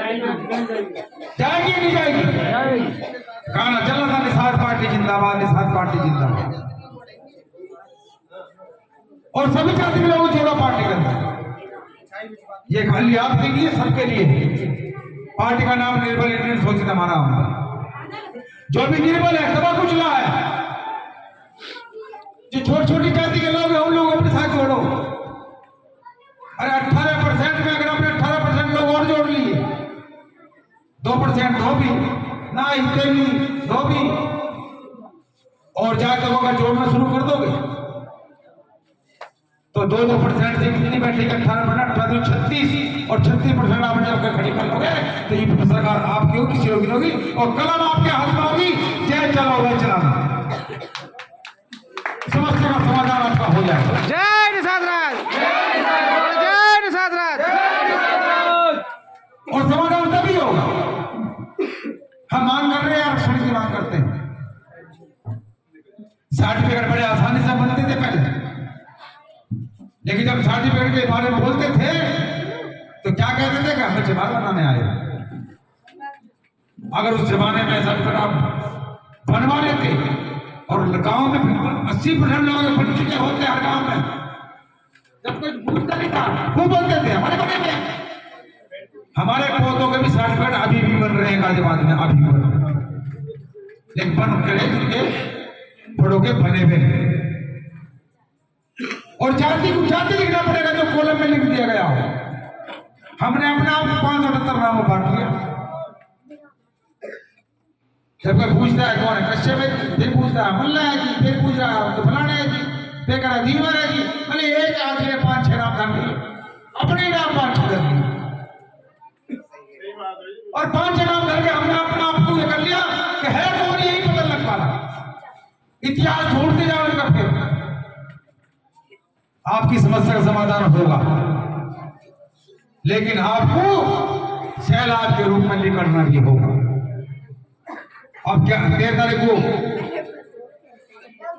जाएगी नहीं जाएगी? गाना चल रहा था, निषाद पार्टी जिंदाबाद, निषाद पार्टी जिंदाबाद। और सभी जाति के लोग जोड़ो पार्टी के अंदर। ये खाली आपके लिए, सबके लिए। पार्टी का नाम निर्बल इंडियन सोचित हमारा होगा। जो भी निर्बल है दबा कुचला है, जो छोटी छोटी जाति के लोग हैं उन लोगों अपने साथ जोड़ो। अरे 18% में अगर आपने 18% लोग और जोड़ लिए, 2% धोबी ना, इतने भी धोबी और जातकों का जोड़ना शुरू कर दोगे तो 2% से कितनी बैठेगी? 18%, 36 और 36% आप जब खड़ी कर लोगे तो ये सरकार आपकी होगी, किसी होगी होगी, और कलम आपके हाथ में होगी। जय चलो वह चलाना, समस्या का समाधान आपका हो जाएगा। जय निषाद राज, जय निषाद राज। और समाधान तभी होगा। हम मांग कर रहे हैं, आरक्षण की मांग करते हैं। सर्टिफिकेट बड़े आसानी से बनते थे पहले, लेकिन जब सर्टिफिकेट के बारे में बोलते थे तो क्या कहते थे कि हमें जवाब बनाने आए। अगर उस जमाने में सर्टिफिकेट आप बनवा लेते और गांव में 80% लोग बन चुके होते हर गांव में, जब कोई पूछता नहीं था वो बोलते थे हमारे बनेंगे। हमारे पौधों के भी सर्टिफिकेट अभी भी बन रहे हैं गाजियाबाद में, अभी भी बन रहे हैं, लेकिन बन करे जिनके बड़ों के बने हुए हैं। और जाति को जाति लिखना पड़ेगा जो कॉलम में लिख दिया गया हो। हमने अपने आप 578 नामों बांट लिया। जब कोई पूछता है कौन है, कश्यप है, फिर पूछता है मल्ला है जी, फिर पूछ रहा है तो फलाना है जी, फिर कह रहा दीवार है जी। अरे एक आदमी ने 5-6 नाम कर लिए, अपने नाम बांट कर लिए, और 5-6 नाम करके हमने अपने आप को ये कर लिया कि है कौन, यही पता लग पा रहा। इतिहास छोड़ते जाओ इनका, फिर आपकी समस्या का समाधान होगा, लेकिन आपको सैलाब के रूप में निकलना भी होगा। अब क्या 13 तारीख को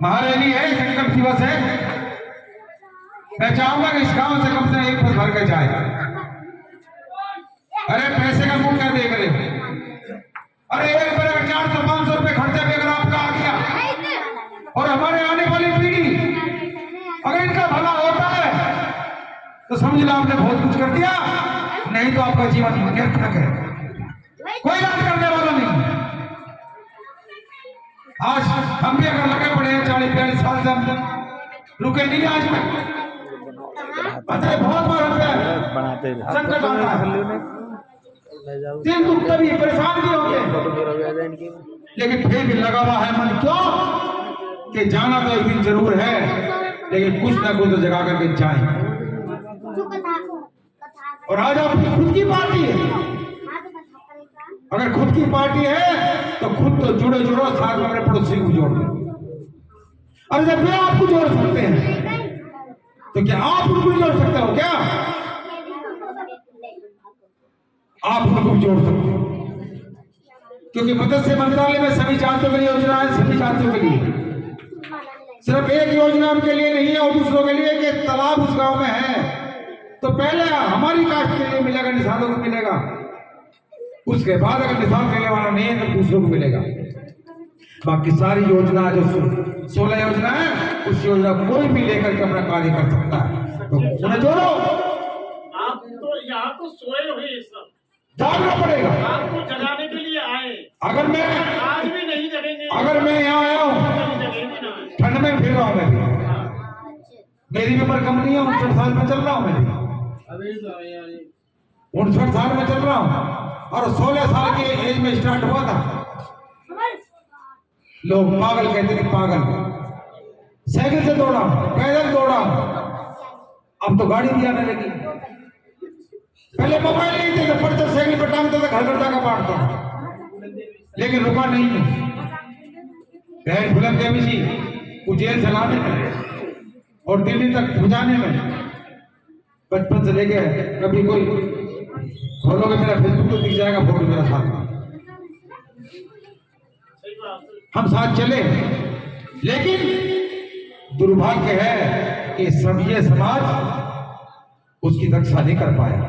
महारैली है, संकल्प दिवस है। मैं चाहूंगा कि इस गांव से कम से कम एक बस भर के जाए। अरे पैसे का मुंह क्या देख रहे? अरे एक बार 400-500 रुपए खर्चा भी अगर आपका आ गया और हमारे आने वाली पीढ़ी अगर इनका भला होता है तो समझ लो आपने बहुत कुछ कर दिया, नहीं तो आपका जीवन निरर्थक है, कोई इलाज करने वाला नहीं। आज हम भी अगर लगे पड़े हैं 40-42 साल से, हम रुके नहीं आज तक। बहुत बार होते हैं संकट आता है, दिल दुख कभी परेशान भी होते हैं, लेकिन फिर भी लगा हुआ है मन। क्यों कि जाना तो एक दिन जरूर है, लेकिन कुछ ना कुछ तो जगा करके जाए। और आज आपकी खुद की पार्टी है, अगर खुद की पार्टी है तो खुद तो जुड़ो, साथ में अपने पड़ोसी को जोड़ दो। और जब वे आपको जोड़ सकते हैं तो क्या आप उनको जोड़ सकते हो? क्या आप उनको जोड़ सकते हो? क्योंकि मत्स्य मंत्रालय में सभी जातियों के लिए योजना है, सभी जातियों के लिए, सिर्फ एक योजना उनके लिए नहीं है और दूसरों के लिए कि तालाब उस गांव में है तो पहले हमारी कास्ट के लिए मिलेगा, निषादों को मिलेगा, उसके बाद अगर निषाद मिलने वाला नहीं है तो दूसरों को मिलेगा। बाकी सारी योजना जो 16 योजना है, उस योजना कोई भी लेकर के अपना कार्य कर सकता है। तो उन्हें जोड़ो। आप तो यहाँ तो सोए हुए सब, जागना पड़ेगा। आपको जगाने के लिए आए। अगर मैं आज भी नहीं जगेंगे, अगर मैं यहाँ आया हूँ ठंड में फिर रहा हूँ, मेरी भी उम्र कम नहीं है, 59 साल में चल रहा हूँ, मैं 59 साल में चल रहा हूँ और 16 साल की एज में स्टार्ट हुआ था। लोग पागल कहते थे, पागल। साइकिल से दौड़ा, पैदल दौड़ा, अब तो गाड़ी भी आने लगी। पहले मोबाइल नहीं थे तो पढ़ते साइकिल पर टांगते थे, घर घर जाकर बांटता, लेकिन रुका नहीं। फिल्म देवी जी को जेल से लाने में और दिल्ली तक पहुंचाने में बचपन से लेके कभी कोई खोलोगे मेरा फेसबुक तो दिख जाएगा फोटो मेरा साथ, हम साथ चले। लेकिन दुर्भाग्य है कि ये समाज उसकी रक्षा नहीं कर पाया।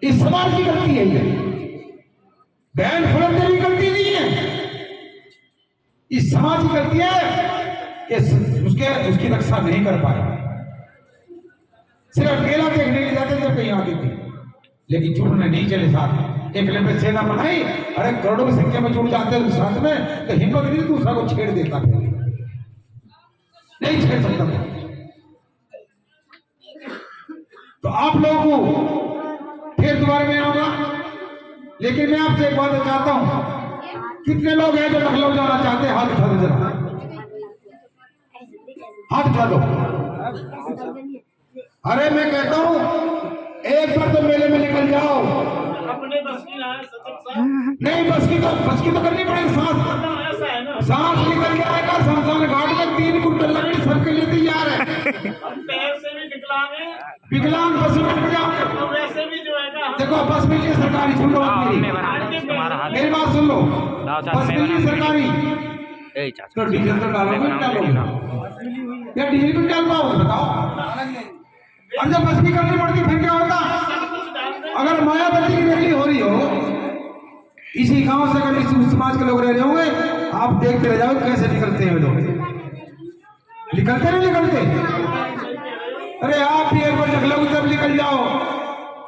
इस समाज की गलती है ये, बहन फुलंदे की गलती नहीं है, इस समाज की गलती है कि उसकी रक्षा नहीं कर पाए। सिर्फ मेला देखने के जाते जब कहीं आती थी, लेकिन जुड़ने नहीं चले साथ। एक लंबे सेना बनाई, अरे करोड़ों की संख्या में जुड़ जाते हैं साथ में, तो हिम्मत नहीं दूसरा को छेड़ देता, नहीं छेड़ सकता था। तो आप लोगों को फिर दोबारा में आऊंगा, लेकिन मैं आपसे एक बात चाहता हूं, कितने लोग हैं जो लखनऊ जाना चाहते हैं? हाथ उठा दो जरा, हाथ उठा दो। अरे मैं कहता हूं एक बार तो मेले में निकल जाओ। अपने बस की ना है सचिव साहब। नहीं, बस की तो करनी पड़ेगी। ऐसा है ना, सांस निकल जाएगा। शमशान घाट में 3 कुंटल लकड़ी सबके लिए तैयार है। हम पैर से भी विकलांग हैं, विकलांग बस में बैठ जाओ। और वैसे भी जो है ना, देखो बस मिली है सरकारी, सुन लो बात मेरी, मेरी बात सुन लो। बस मिली सरकारी, तो डीजल तो डालोगे ना, डालोगे या डीजल भी डाल पाओगे बताओ? और जब बस की करनी पड़ती फिर क्या होता? अगर मायावती की रैली हो रही हो इसी गांव से, अगर इस समाज के लोग रह रहे होंगे, आप देखते रह जाओ कैसे निकलते हैं लोग। निकलते नहीं निकलते? अरे आप भी एक बार लखनऊ तब निकल जाओ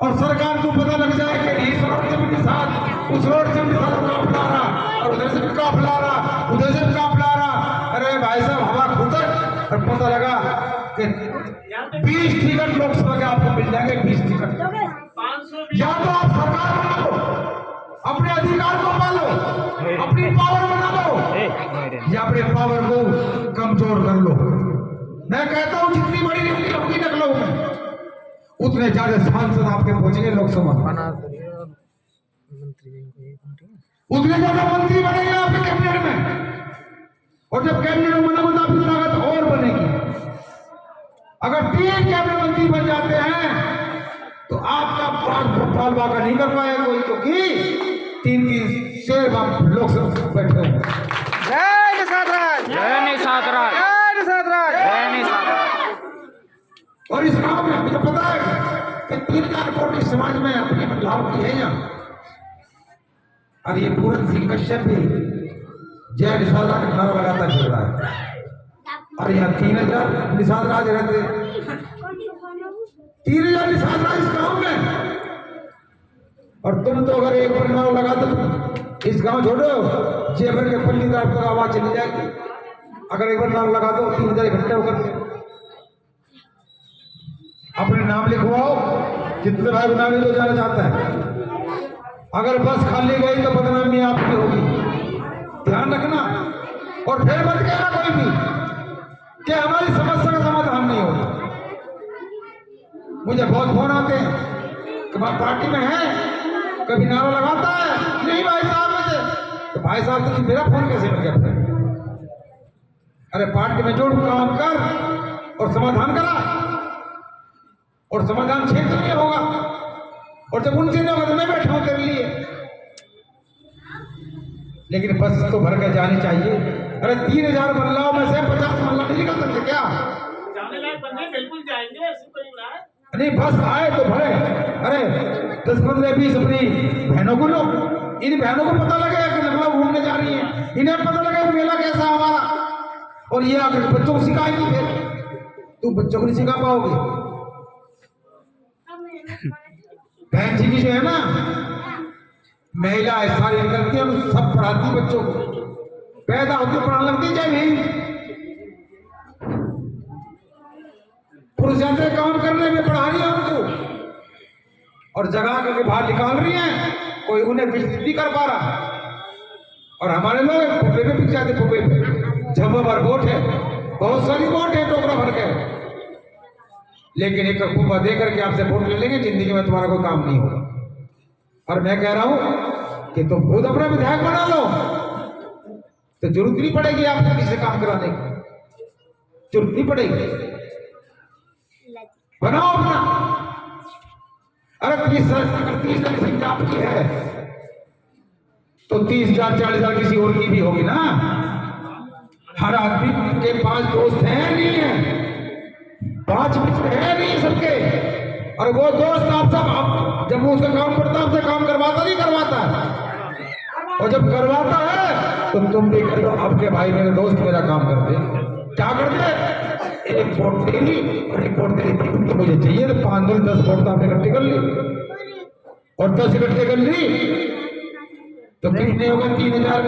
और सरकार को पता लग जाए कि इस रोड से भी साथ, उस रोड से भी साथ काफिला रहा, और उधर से भी काफिला रहा, उधर से भी काफिला रहा। अरे भाई साहब हवा खुदर, और पता लगा कि 20 टिकट लोकसभा के आपको मिल जाएंगे, 20 टिकट। 520 या तो आप सरकार बना लो, अपने अधिकार को पालो, अपनी पावर बना लो, या अपने पावर को कमजोर कर लो। मैं कहता हूं जितनी बड़ी रैली होगी लखनऊ में, उतने ज्यादा सांसद आपके पहुंचेंगे लोकसभा, उतने ज्यादा मंत्री बनेंगे आपके कैबिनेट में, और जब कैबिनेट में बनेगा तो आपकी ताकत और बनेगी। अगर 3 कैबिनेट मंत्री बन जाते हैं तो आपका भोपाल वाका नहीं कर पाएगा कोई, क्योंकि 3 की शेर लोकसभा बैठे होंगे। जय निषाद राज, जय निषाद राज, जय निषाद राज, जय निषाद राज। और इस गांव में मुझे पता है कि 3-4 कोटि समाज में अपनी बदलाव की है यहाँ। और ये पूरन सिंह कश्यप भी जय निषाद राज का नारा लगाता फिर रहा है, और यहाँ 3000 निषाद राज रहते, 3000 निषाद राज इस गांव में। और तुम तो अगर एक बार नारा लगा दो, इस गांव छोड़ो जेबर के पल्ली तरफ तक आवाज चली जाएगी। अगर एक बार नारा लगा दो 3000 इकट्ठे होकर अपने नाम लिखवाओ, जितने भाई बनाने तो जाना चाहता है। अगर बस खाली गई तो बदनामी आपकी होगी, ध्यान रखना। और फिर मत कहना कोई भी कि हमारी समस्या का समाधान नहीं होगा। मुझे बहुत फोन आते हैं कि पार्टी में है, कभी नारा लगाता है नहीं भाई साहब मुझे, तो भाई साहब तुम मेरा फोन कैसे मिल गया? अरे पार्टी में जोड़ काम कर और समाधान करा, और समाधान क्षेत्र में होगा, और जब उनसे नहीं होगा तो मैं बैठा हूं तेरे लिए। लेकिन बस तो भर के जानी चाहिए। अरे 3000 मल्लाओं में से 50 मल्ला नहीं निकल सकते क्या? जाने लायक बंदे बिल्कुल जाएंगे, ऐसी कोई ना है। नहीं बस आए तो भरे। अरे 10-15-20 अपनी बहनों को लो, इन बहनों को पता लगेगा कि लखनऊ घूमने जा रही है, इन्हें पता लगेगा मेला कैसा हमारा, और ये आकर बच्चों को सिखाएंगी। फिर तू बच्चों को नहीं सिखा पाओगे। बहन जी की जो है ना महिला सारी निकलती है, सब पढ़ाती बच्चों को, पैदा होती पढ़ाने लगती जय भीम। पुरुष जाते काम करने में पढ़ा रही है उनको, और जगह करके बाहर निकाल रही है, कोई उन्हें विकसित नहीं कर पा रहा। और हमारे लोग फुब्बे पे पिक जाते, फुब्बे पे झब्बा भर वोट है, बहुत सारी वोट है टोकरा भर के, लेकिन एक फुब्बा दे करके आपसे वोट ले लेंगे, जिंदगी में तुम्हारा कोई काम नहीं होगा। और मैं कह रहा हूं कि तुम खुद अपना विधायक बना लो, तो जरूरत नहीं पड़ेगी आपको किसी काम कराने की, जरूरत नहीं पड़ेगी, बनाओ अपना। अरे 30,000 संख्या आपकी है तो 30,000 40,000 किसी और की भी होगी ना। हर आदमी के 5 दोस्त हैं नहीं है, 5 मित्र हैं नहीं सबके, और वो दोस्त आप सब जब वो उसका काम करता है आपसे काम करवाता नहीं करवाता है, और जब करवाता है तो तुम भी कर लो। आपके भाई मेरे दोस्त मेरा काम करते क्या करते, एक वोट तेरी और एक वोट तेरी तो मुझे चाहिए, तो 5 दिन 10 वोट तो आपने इकट्ठी कर ली, और 10 इकट्ठे कर ली तो कितने हो गए, 3,000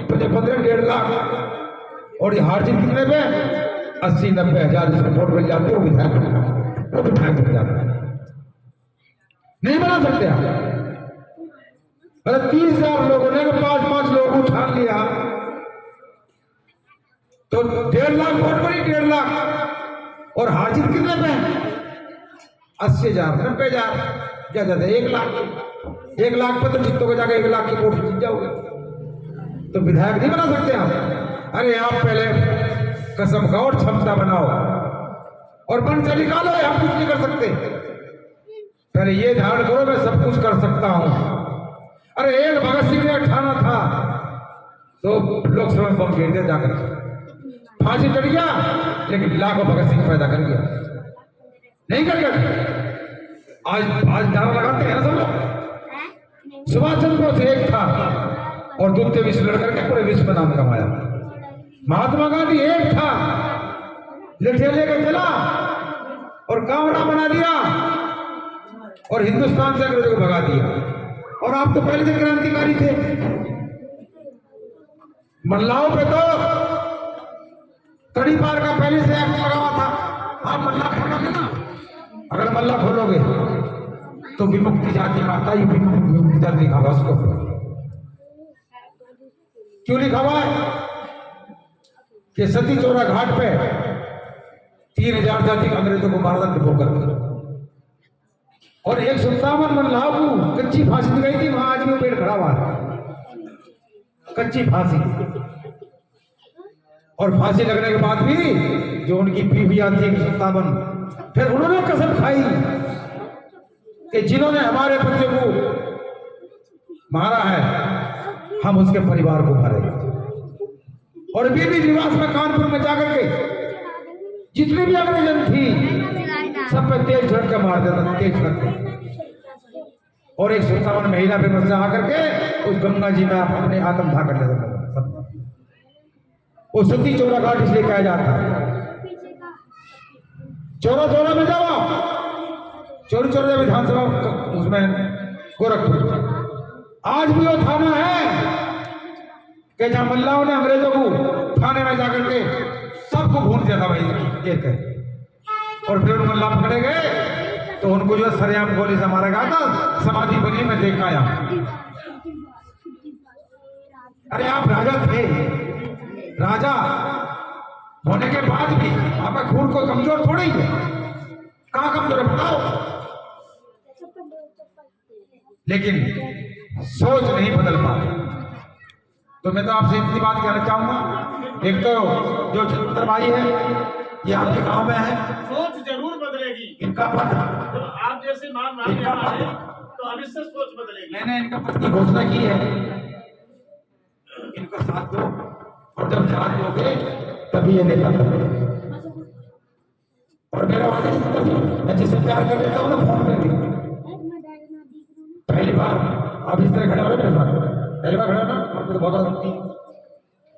15 1.5 लाख, और ये हार जीत कितने पे 80-90 हजार जिसको वोट मिल जाते हैं वो विधायक बन जाता है। नहीं बना सकते आप। मतलब 30,000 लोगों ने 5-5 लोगों को उठा लिया तो 1.5 लाख वोट बनी, 1.5 लाख, और हाजिर कितने पे 80,000 90,000 ज्यादा 1 लाख। 1 लाख पे तो जीतोगे जाके 1 लाख की वोट जीत जाओगे, तो विधायक नहीं बना सकते आप। अरे आप पहले कसम खाओ और क्षमता बनाओ और मन से निकालो, हम कुछ नहीं कर सकते। पहले ये ध्यान करो मैं सब कुछ कर सकता हूं। अरे एक भगत सिंह ने ठाना था तो लोकसभा में बम गिर दिया, जाकर फांसी चढ़ गया, लेकिन लाखों भगत सिंह पैदा कर गया, नहीं कर गया। आज नारा लगाते हैं ना सब लोग। सुभाष चंद्र बोस एक था और द्वितीय विश्व लड़ करके पूरे विश्व में नाम कमाया। महात्मा गांधी एक था, लठिया लेकर चला और कांवड़ा बना दिया और हिंदुस्तान से अंग्रेजों को भगा दिया। और आप तो पहले से क्रांतिकारी थे। मल्लाहों पे तो तड़ी पार का पहले से एक्ट लगा हुआ था। आप मल्ला खोलोगे ना, अगर मल्ला खोलोगे तो विमुक्ति जाति माता ही विमुक्ति जाति लिखा हुआ उसको। क्यों लिखा हुआ है कि सती चौरा घाट पे 3,000 से अधिक अंग्रेजों को मारा डिपोकर, और 157 मल्लाहों को कच्ची फांसी दी गई थी। वहां आज भी पेड़ खड़ा हुआ है, कच्ची फांसी। और फांसी लगने के बाद भी जो उनकी बीवियां थी 157, फिर उन्होंने कसम खाई कि जिन्होंने हमारे बच्चे को मारा है हम उसके परिवार को मारेंगे। और बीबी निवास में कानपुर में जाकर के जितनी भी अंग्रेजन थी सब पे तेल झड़क के मार देता, तेल झड़क के। और 157 महिला फिर मुझसे आकर के उस गंगा जी में आप अपने आत्मदाह कर लेते सब। वो सती चौरा घाट इसलिए कहा जाता है। चौरा चौरा में जाओ, चौरी चौरा विधानसभा उसमें गोरखपुर आज भी वो थाना है कि जहां मल्लाहों ने अंग्रेजों को थाने में जाकर के सबको भून दिया था भाई एक है। और फिर उन मल्लाह पकड़े गए तो उनको जो सरेआम गोली से मारा गया था, समाधि बनी में देखा आया। अरे आप राजा थे, राजा होने के बाद भी आपका खून को कमजोर थोड़ी है। कहां कमजोर है बताओ। लेकिन सोच नहीं बदल पाते। तो मैं तो आपसे इतनी बात कहना चाहूंगा, एक तो जो छत्र भाई है ये आपके गांव में है, सोच जरूर बदलेगी। इनका पद तो आप जैसे मान रहे हैं तो अवश्य सोच बदलेगी। मैंने इनका पद की घोषणा की है, इनको साथ दो, और जब साथ दोगे तभी ये नेता करेंगे। और मेरा मैं जिससे प्यार कर लेता हूँ ना फोन पे भी, पहली बार आप इस तरह खड़ा हो मेरे साथ, पहली बार खड़ा ना आपको तो बहुत लगती है,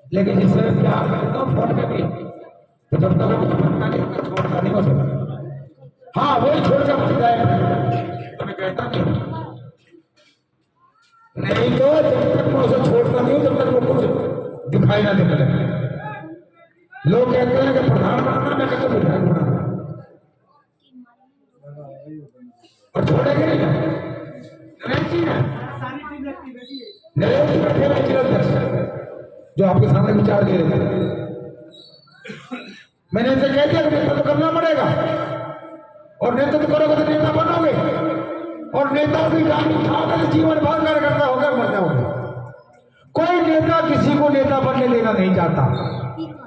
लेकिन जिससे प्यार कर लेता हूँ फोन पे भी, तो जब तक छोड़ना नहीं छोड़ना नहीं हो सकता। हाँ वही छोड़ कर बच जाए तो मैं कहता नहीं तो जब तक मैं उसे छोड़ता नहीं हूँ जब तक वो कुछ दिखाई ना देने लगे। लोग कहते हैं कि प्रधान बनाना, मैं कहता हूँ विधायक बनाना, और छोड़ेंगे नहीं। जो आपके सामने विचार दे रहे थे, मैंने इनसे कह दिया कि नेतृत्व तो करना पड़ेगा, और नेतृत्व करोगे तो नेता बनोगे, और नेताओं की गाड़ी उठाओगे तो जीवन भर कार्यकर्ता होकर मर जाओगे। कोई नेता किसी को नेता बनने लेना नहीं चाहता,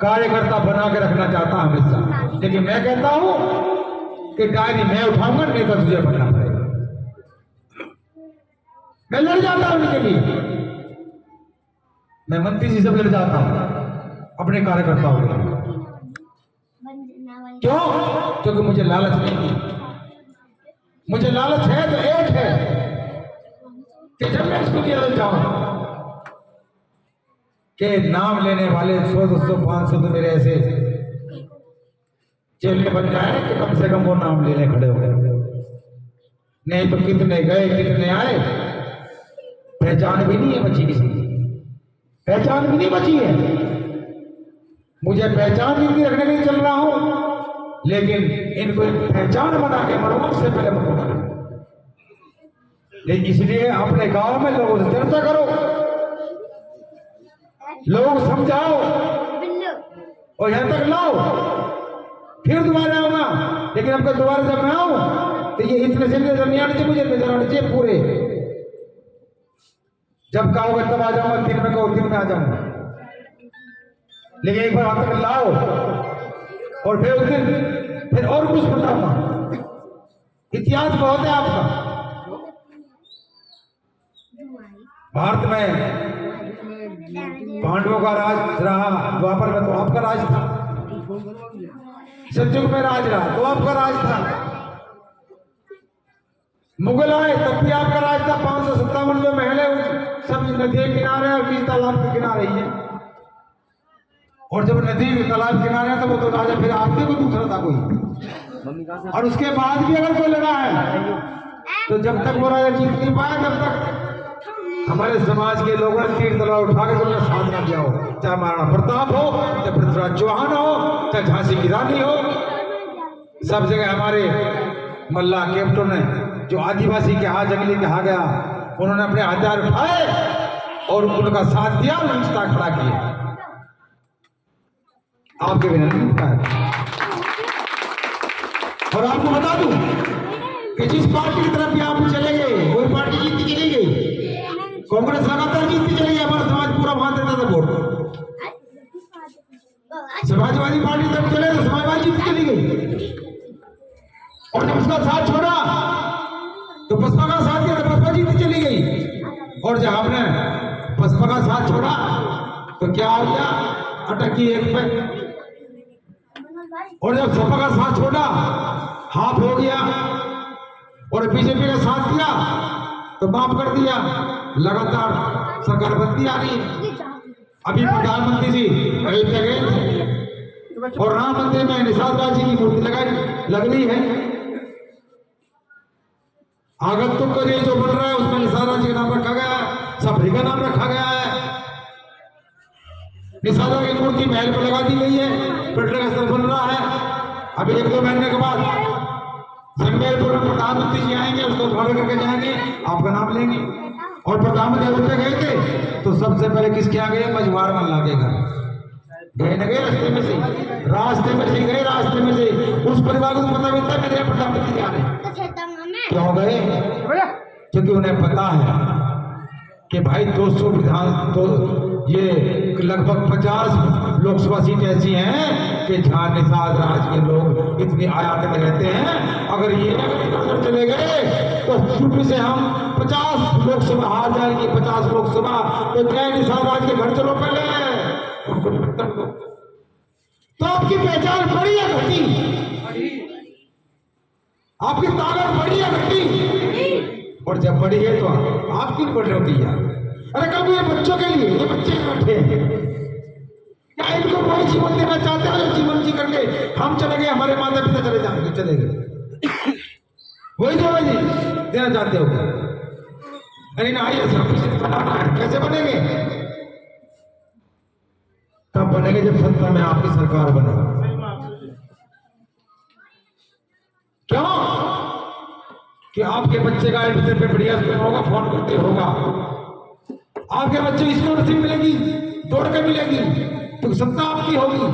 कार्यकर्ता बना के रखना चाहता हमेशा। लेकिन मैं कहता हूं कि डायरी मैं उठाऊंगा, नेता तुझे बनना पड़ेगा। मैं लड़ जाता हूं उनके लिए, मैं मंत्री जी से लड़ जाता हूं अपने कार्यकर्ताओं के लिए। क्यों? क्योंकि मुझे लालच नहीं थी, मुझे लालच है तो एक है कि जब मैं इसको किया जाऊं के नाम लेने वाले 100, 200, 500 तो मेरे ऐसे चेले बन जाए कि कम से कम वो नाम लेने खड़े हो गए। नहीं तो कितने गए कितने आए, पहचान भी नहीं है बची, किसी की पहचान भी नहीं बची है। मुझे पहचान भी नहीं रखने के लिए चल रहा हूं, लेकिन इनको पहचान बना के मरूंगा उससे पहले मरूंगा। लेकिन इसलिए अपने गांव में लोगों से चर्चा करो, लोग समझाओ और यहां तक लाओ, फिर दोबारा आऊंगा। लेकिन अब दोबारा जब मैं आऊं तो ये इतने से नहीं आने चाहिए, मुझे नजर आने चाहिए पूरे। जब कहोगे तब आ जाऊंगा, दिन में कहो दिन में आ जाऊंगा। लेकिन एक बार वहां तक लाओ और फिर उस दिन फिर और कुछ बताऊंगा। इतिहास बहुत है आपका। भारत में पांडवों का राज रहा, द्वापर में तो आपका राज था, सतयुग में राज रहा तो आपका राज था, मुगल आए तब भी आपका राज था। 557 जो महल है सब नदी के किनारे और बीच तालाब के किनारे ही है। और जब नदी तालाब के किनारे तो वो तो राजा फिर आपके को दूसरा था कोई। और उसके बाद भी अगर कोई लड़ा है तो जब तक वो राजा जीत नहीं पाया तब तक हमारे समाज के लोगों ने तीर तलवार उठा के तुमने साधना किया हो, चाहे महाराणा प्रताप हो, चाहे पृथ्वीराज चौहान हो, चाहे झांसी की रानी हो। सब जगह हमारे मल्ला कैप्टन ने जो आदिवासी कहा, जंगली कहा गया, उन्होंने अपने हथियार उठाए और उनका साथ दिया, रिश्ता खड़ा किया। आपके बिना नहीं उठाया। और आपको बता दूं कि जिस पार्टी की तरफ भी आप चले गए वही पार्टी जीतती चली गई। कांग्रेस लगातार जीतती चली गई, हमारा समाज पूरा वहां देता था वोट। समाजवादी पार्टी तक चले तो समाजवादी जीतती चली गई। और जब उसका साथ छोड़ा तो बसपा का साथ दिया तो बसपा जीतती चली गई। और जब हमने बसपा का साथ छोड़ा तो क्या हो गया, अटकी एक पे। और जब सपा का साथ छोड़ा हाफ हो गया और बीजेपी का साथ दिया तो माफ कर दिया। लगातार सरकार बनती आ रही है। अभी प्रधानमंत्री जी अयोध्या गए थे और राम मंदिर में निषाद राज जी की मूर्ति लगाई लग रही है। आगंतुक को जो बन रहा है उसमें निषाद राज जी का नाम रखा गया है, सबरी का नाम रखा गया है। निषाद राज की मूर्ति महल पर लगा दी गई है, पर्यटक स्थल बन रहा है। अभी 1-2 महीने के बाद संगमेलपुर में प्रधानमंत्री जी आएंगे, उसको उद्घाटन करके जाएंगे, आपका नाम लेंगे। और प्रधानमंत्री अयोध्या गए थे तो सबसे पहले किसके आ गए, मझवार मल्ला के घर गए न गए, रास्ते में से गए, रास्ते में से उस परिवार को पता भी था मेरे प्रधानमंत्री आ रहे। क्यों गए, क्योंकि उन्हें पता है कि भाई 200 विधान तो ये लगभग 50 लोकसभा सीट ऐसी हैं कि जहां निषाद राज के लोग इतनी आयात में रहते हैं। अगर ये अगर चले गए तो यूपी से हम 50 लोकसभा हार जाएंगे, 50 लोकसभा। तो जय निषाद राज के घर चलो पहले उनको निपटन दो। तो आपकी पहचान बड़ी है घटी, आपकी ताकत बड़ी है घटी। और जब बड़ी है तो आपकी नहीं बढ़ रही यार। अरे कल ये बच्चों के लिए, ये बच्चे बैठे हैं, क्या इनको कोई जीवन देना चाहते हो? जीवन जी करके हम चले गए, हमारे माता पिता चले जाएंगे, चले गए, वही जो जी देना चाहते हो क्या? अरे ना ये सब बनाना है, कैसे बनेंगे? तब बनेंगे जब सत्ता में आपकी सरकार बने। क्यों कि आपके बच्चे का एडमिशन पे बढ़िया स्कूल होगा, फोन करते होगा, आपके बच्चे को स्कॉलरशिप मिलेगी, दौड़ के मिलेगी, तो सत्ता आपकी होगी।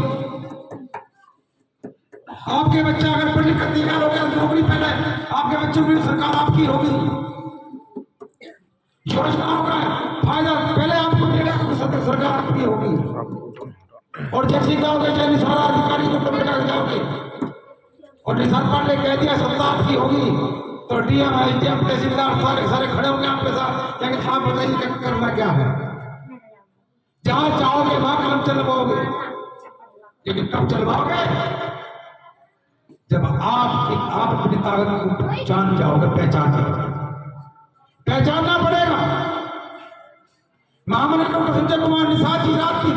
आपके बच्चा अगर पढ़ लिख कर तैयार हो गया नौकरी पहले, आपके बच्चों की सरकार आपकी होगी। योजनाओं का फायदा पहले आपको मिलेगा, सरकार आपकी होगी। और जैसे कहोगे जैसे सारा अधिकारी को पकड़ कर जाओगे और निशान पांडे कह दिया सत्ता आपकी होगी, तो डीएम एसडीएम तहसीलदार सारे खड़े होंगे आपके साथ, क्या आप बताइए करना क्या है? जहां चाहोगे वहां कलम चलवाओगे, लेकिन कब चलवाओगे जब आप अपनी ताकत को पहचान जाओगे, पहचानना पड़ेगा। महामंत्री डॉक्टर संजय कुमार निषाद जी रात की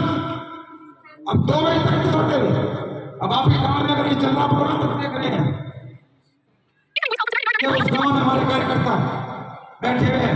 अब 2 बजे तक सोते हुए, अब आपके गांव में अगर ये चल रहा प्रोग्राम तो देख रहे हैं कि उस गांव में हमारे कार्यकर्ता बैठे हुए हैं।